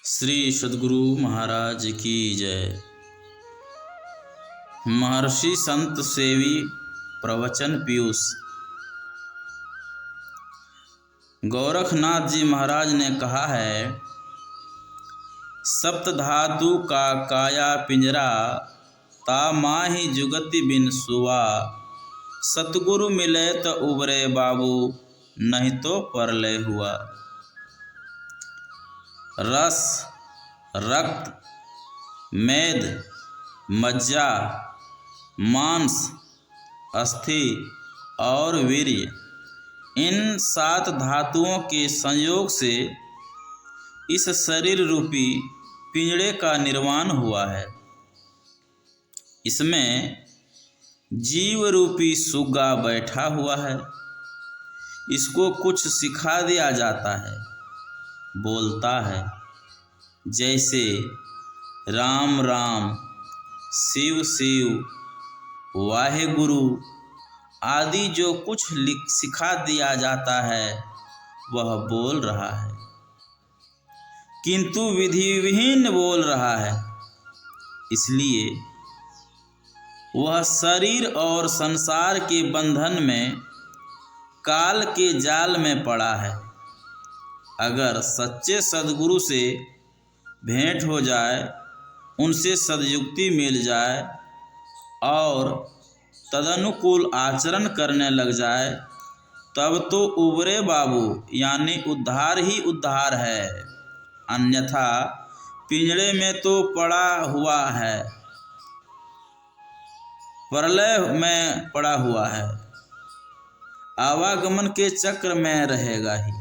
श्री सद्गुरु महाराज की जय। महर्षि संत सेवी प्रवचन पीयूष। गोरखनाथ जी महाराज ने कहा है, सप्त धातु का काया पिंजरा, ता माही जुगति बिन सुवा। सतगुरु मिले तो उबरे बाबू, नहीं तो परलय हुआ। रस, रक्त, मेद, मज्जा, मांस, अस्थि और वीर्य, इन 7 धातुओं के संयोग से इस शरीर रूपी पिंजड़े का निर्माण हुआ है। इसमें जीव रूपी सुग्गा बैठा हुआ है। इसको कुछ सिखा दिया जाता है, बोलता है, जैसे राम राम, शिव शिव, वाहेगुरु आदि जो कुछ सिखा दिया जाता है वह बोल रहा है, किंतु विधि विहीन बोल रहा है। इसलिए वह शरीर और संसार के बंधन में काल के जाल में पड़ा है। अगर सच्चे सद्गुरु से भेंट हो जाए, उनसे सद्युक्ति मिल जाए और तदनुकूल आचरण करने लग जाए, तब तो उबरे बाबू यानी उद्धार ही उद्धार है। अन्यथा पिंजड़े में तो पड़ा हुआ है, प्रलय में पड़ा हुआ है, आवागमन के चक्र में रहेगा ही।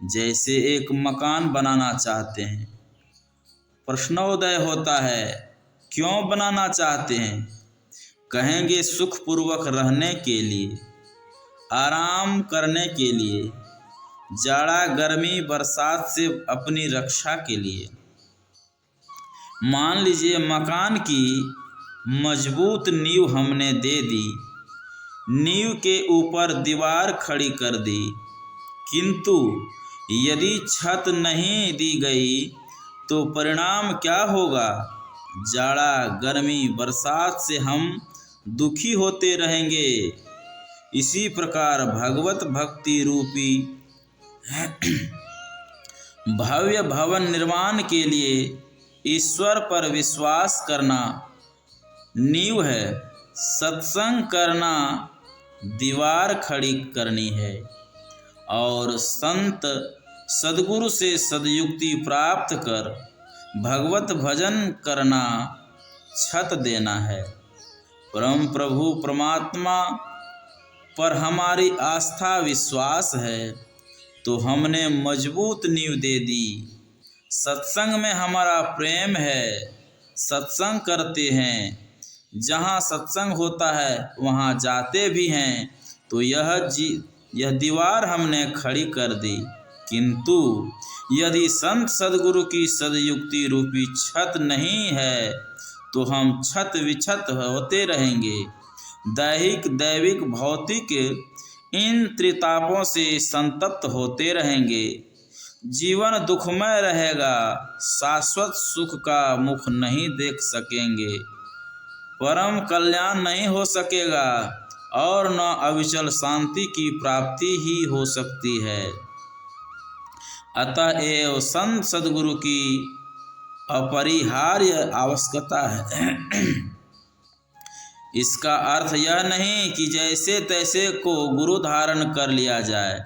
जैसे एक मकान बनाना चाहते हैं, प्रश्नोदय होता है, क्यों बनाना चाहते हैं? कहेंगे सुखपूर्वक रहने के लिए, आराम करने के लिए, जाड़ा गर्मी बरसात से अपनी रक्षा के लिए। मान लीजिए मकान की मजबूत नींव हमने दे दी, नींव के ऊपर दीवार खड़ी कर दी, किंतु यदि छत नहीं दी गई तो परिणाम क्या होगा? जाड़ा गर्मी बरसात से हम दुखी होते रहेंगे। इसी प्रकार भगवत भक्ति रूपी भव्य भवन निर्माण के लिए ईश्वर पर विश्वास करना नींव है, सत्संग करना दीवार खड़ी करनी है और संत सद्गुरु से सद्युक्ति प्राप्त कर भगवत भजन करना छत देना है। परम प्रभु परमात्मा पर हमारी आस्था विश्वास है तो हमने मजबूत नींव दे दी। सत्संग में हमारा प्रेम है, सत्संग करते हैं, जहाँ सत्संग होता है वहाँ जाते भी हैं। तो यह दीवार हमने खड़ी कर दी, किंतु यदि संत सद्गुरु की सद्युक्ति रूपी छत नहीं है तो हम छत विछत होते रहेंगे। दैहिक दैविक भौतिक इन त्रितापों से संतप्त होते रहेंगे। जीवन दुखमय रहेगा, शाश्वत सुख का मुख नहीं देख सकेंगे, परम कल्याण नहीं हो सकेगा और न अविचल शांति की प्राप्ति ही हो सकती है। अतएव संत सद्गुरु की अपरिहार्य आवश्यकता है। इसका अर्थ यह नहीं कि जैसे तैसे को गुरु धारण कर लिया जाए।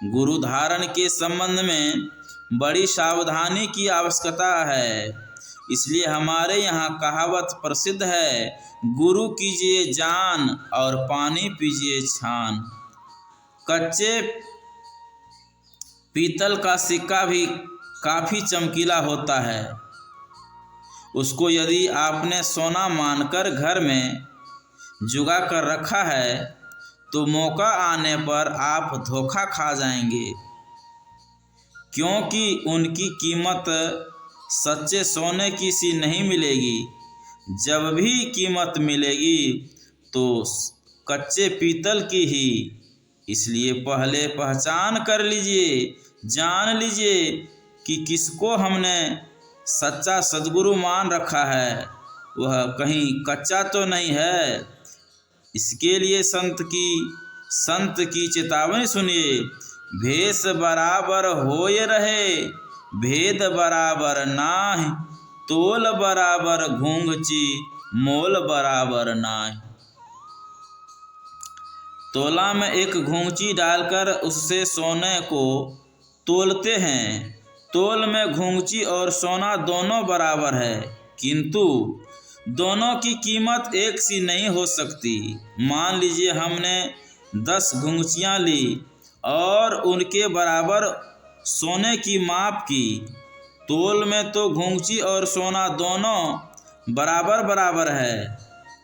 गुरु धारण के संबंध में बड़ी सावधानी की आवश्यकता है। इसलिए हमारे यहाँ कहावत प्रसिद्ध है, गुरु कीजिए जान और पानी पीजिए छान। कच्चे पीतल का सिक्का भी काफ़ी चमकीला होता है। उसको यदि आपने सोना मानकर घर में जुगा कर रखा है तो मौका आने पर आप धोखा खा जाएंगे, क्योंकि उनकी कीमत सच्चे सोने की सी नहीं मिलेगी। जब भी कीमत मिलेगी तो कच्चे पीतल की ही। इसलिए पहले पहचान कर लीजिए, जान लीजिए कि किसको हमने सच्चा सद्गुरु मान रखा है, वह कहीं कच्चा तो नहीं है। इसके लिए संत की चेतावनी सुनिए। भेष बराबर होय रहे, भेद बराबर नाहि, तोल बराबर घूंघची, मोल बराबर नाहि। तोला में एक घूंघची डालकर उससे सोने को तोलते हैं। तोल में घूंघची और सोना दोनों बराबर है, किंतु दोनों की कीमत एक सी नहीं हो सकती। मान लीजिए हमने 10 घूंघचियाँ ली और उनके बराबर सोने की माप की। तोल में तो घूंघची और सोना दोनों बराबर बराबर है,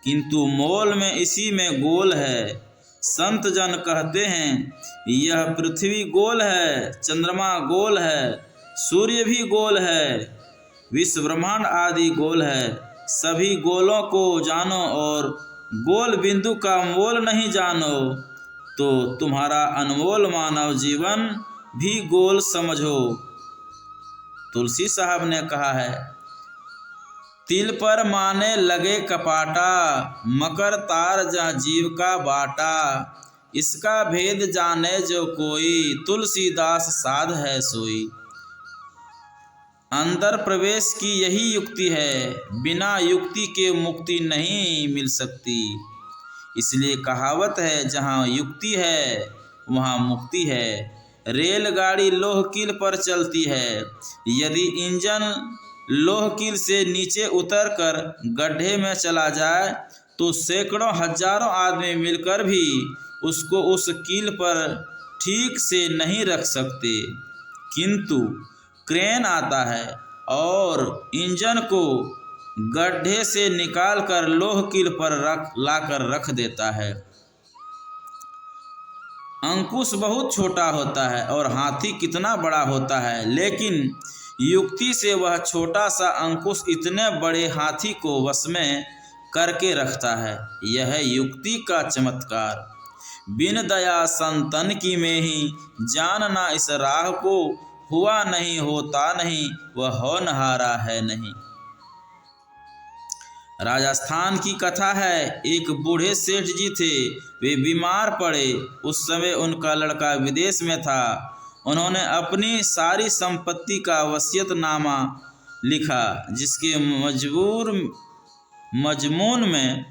किंतु मोल में इसी में गोल है। संत जन कहते हैं यह पृथ्वी गोल है, चंद्रमा गोल है, सूर्य भी गोल है, विश्व ब्रह्मांड आदि गोल है। सभी गोलों को जानो और गोल बिंदु का मोल नहीं जानो, तो तुम्हारा अनमोल मानव जीवन भी गोल समझो। तुलसी साहब ने कहा है, तिल पर माने लगे कपाटा, मकर तार जहाँ जीव का बाटा, इसका भेद जाने जो कोई, तुलसीदास साध है सोई। अंदर प्रवेश की यही युक्ति है, बिना युक्ति के मुक्ति नहीं मिल सकती। इसलिए कहावत है, जहाँ युक्ति है वहाँ मुक्ति है। रेलगाड़ी लोह कील पर चलती है, यदि इंजन लोह कील से नीचे उतरकर गड्ढे में चला जाए तो सैकड़ों हजारों आदमी मिलकर भी उसको उस कील पर ठीक से नहीं रख सकते, किंतु क्रेन आता है और इंजन को गड्ढे से निकालकर लोह कील पर लाकर रख देता है। अंकुश बहुत छोटा होता है और हाथी कितना बड़ा होता है, लेकिन युक्ति से वह छोटा सा अंकुश इतने बड़े हाथी को वश में करके रखता है। यह है युक्ति का चमत्कार। बिन दया संतन की में ही, जानना इस राह को, हुआ नहीं होता नहीं, वह होनहारा है नहीं। राजस्थान की कथा है, एक बूढ़े सेठ जी थे, वे बीमार पड़े। उस समय उनका लड़का विदेश में था। उन्होंने अपनी सारी संपत्ति का वसीयतनामा लिखा, जिसके मजमून में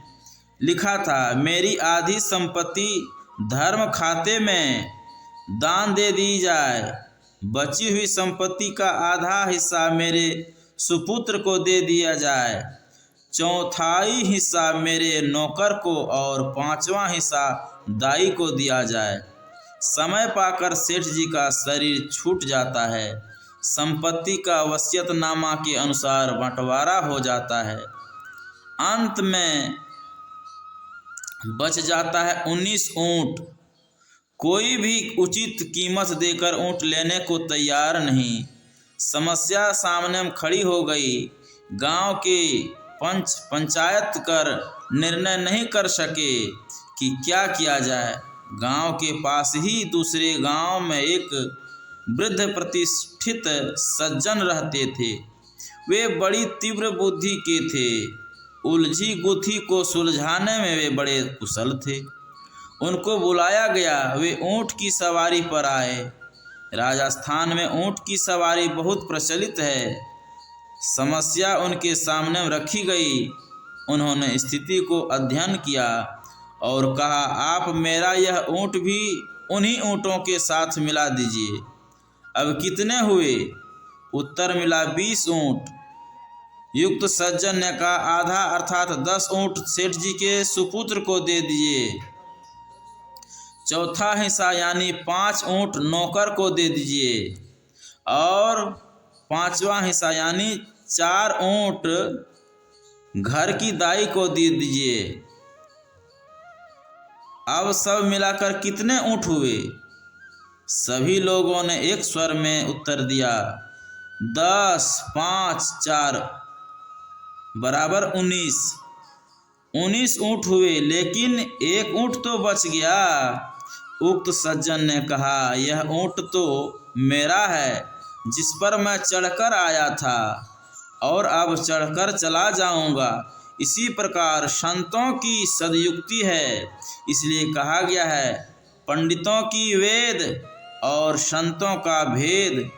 लिखा था, मेरी आधी संपत्ति धर्म खाते में दान दे दी जाए, बची हुई संपत्ति का आधा हिस्सा मेरे सुपुत्र को दे दिया जाए, चौथाई हिस्सा मेरे नौकर को और 5वां हिस्सा दाई को दिया जाए। समय पाकर सेठ जी का शरीर छूट जाता है। संपत्ति का वसीयतनामा के अनुसार बंटवारा हो जाता है। अंत में बच जाता है 19 ऊँट। कोई भी उचित कीमत देकर ऊँट लेने को तैयार नहीं। समस्या सामने में खड़ी हो गई। गांव के पंचायत कर निर्णय नहीं कर सके कि क्या किया जाए। गांव के पास ही दूसरे गांव में एक वृद्ध प्रतिष्ठित सज्जन रहते थे। वे बड़ी तीव्र बुद्धि के थे। उलझी गुत्थी को सुलझाने में वे बड़े कुशल थे। उनको बुलाया गया। वे ऊँट की सवारी पर आए। राजस्थान में ऊँट की सवारी बहुत प्रचलित है। समस्या उनके सामने रखी गई। उन्होंने स्थिति को अध्ययन किया और कहा, आप मेरा यह ऊँट भी उन्हीं ऊँटों के साथ मिला दीजिए। अब कितने हुए? उत्तर मिला 20 ऊँट। युक्त सज्जन ने कहा, आधा अर्थात 10 ऊँट सेठ जी के सुपुत्र को दे दीजिए। चौथा हिस्सा यानी 5 ऊँट नौकर को दे दीजिए और 5वां हिस्सा यानी 4 ऊँट घर की दाई को दे दीजिए। अब सब मिलाकर कितने ऊँट हुए? सभी लोगों ने एक स्वर में उत्तर दिया, 10, 5, 4 बराबर 19। 19 ऊँट हुए, लेकिन एक ऊँट तो बच गया। उक्त सज्जन ने कहा, यह ऊँट तो मेरा है, जिस पर मैं चढ़कर आया था और अब चढ़कर चला जाऊंगा। इसी प्रकार संतों की सदयुक्ति है। इसलिए कहा गया है, पंडितों की वेद और संतों का भेद।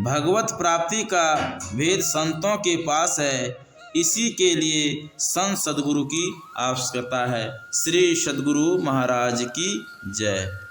भगवत प्राप्ति का भेद संतों के पास है। इसी के लिए संत सद्गुरु की आवश्यकता है। श्री सद्गुरु महाराज की जय।